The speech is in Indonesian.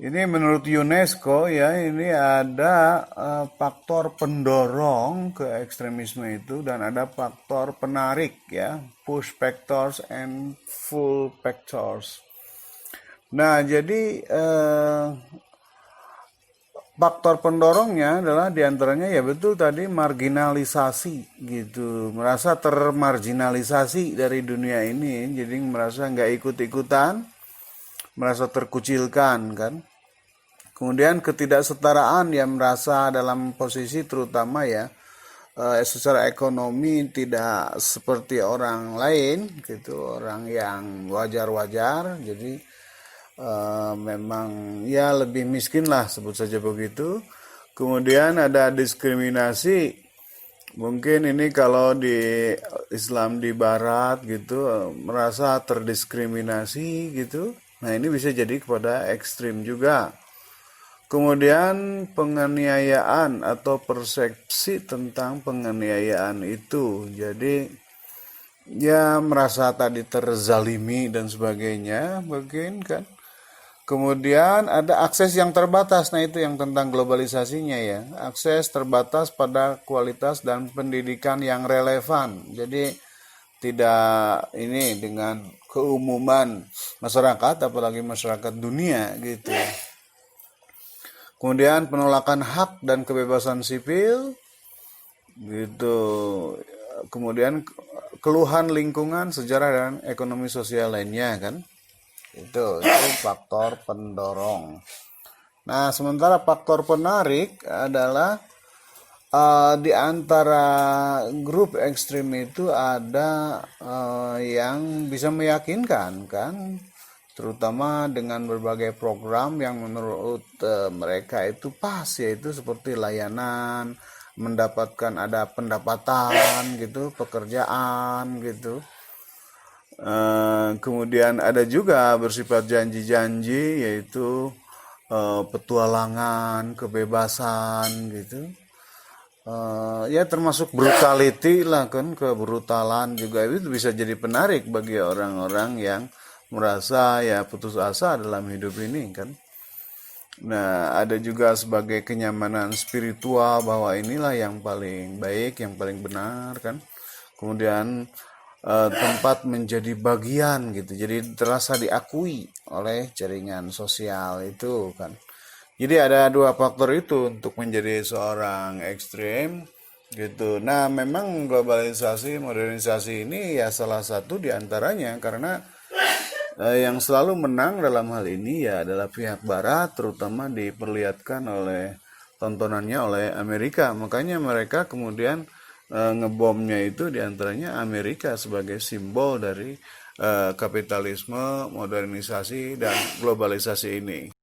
Ini menurut UNESCO ya, ini ada faktor pendorong ke ekstremisme itu dan ada faktor penarik ya, push factors and pull factors. Nah, jadi faktor pendorongnya adalah diantaranya ya betul tadi marginalisasi gitu, merasa termarginalisasi dari dunia ini, jadi merasa nggak ikut-ikutan, merasa terkucilkan kan. Kemudian ketidaksetaraan yang merasa dalam posisi terutama ya secara ekonomi tidak seperti orang lain gitu, orang yang wajar-wajar, jadi memang ya lebih miskin lah sebut saja begitu. Kemudian ada diskriminasi. Mungkin ini kalau di Islam di Barat gitu merasa terdiskriminasi gitu. Nah ini bisa jadi kepada ekstrim juga. Kemudian penganiayaan atau persepsi tentang penganiayaan itu. Jadi ya merasa tadi terzalimi dan sebagainya mungkin kan. Kemudian ada akses yang terbatas, nah itu yang tentang globalisasinya ya. Akses terbatas pada kualitas dan pendidikan yang relevan. Jadi tidak ini dengan keumuman masyarakat, apalagi masyarakat dunia gitu. Kemudian penolakan hak dan kebebasan sipil gitu. Kemudian keluhan lingkungan, sejarah dan ekonomi sosial lainnya kan. Itu faktor pendorong. Nah, sementara faktor penarik adalah di antara grup ekstrim itu ada yang bisa meyakinkan kan, terutama dengan berbagai program yang menurut mereka itu pas, yaitu seperti layanan, mendapatkan ada pendapatan gitu, pekerjaan gitu. Kemudian ada juga bersifat janji-janji, yaitu petualangan, kebebasan gitu. Ya termasuk brutality lah kan, kebrutalan juga itu bisa jadi penarik bagi orang-orang yang merasa ya putus asa dalam hidup ini kan. Nah, ada juga sebagai kenyamanan spiritual bahwa inilah yang paling baik, yang paling benar kan. Kemudian tempat menjadi bagian gitu. Jadi terasa diakui oleh jaringan sosial itu kan. Jadi ada dua faktor itu untuk menjadi seorang ekstrem gitu. Nah, memang globalisasi, modernisasi ini ya salah satu diantaranya karena yang selalu menang dalam hal ini ya adalah pihak Barat, terutama diperlihatkan oleh tontonannya oleh Amerika. Makanya mereka kemudian ngebomnya itu diantaranya Amerika sebagai simbol dari kapitalisme, modernisasi dan globalisasi ini.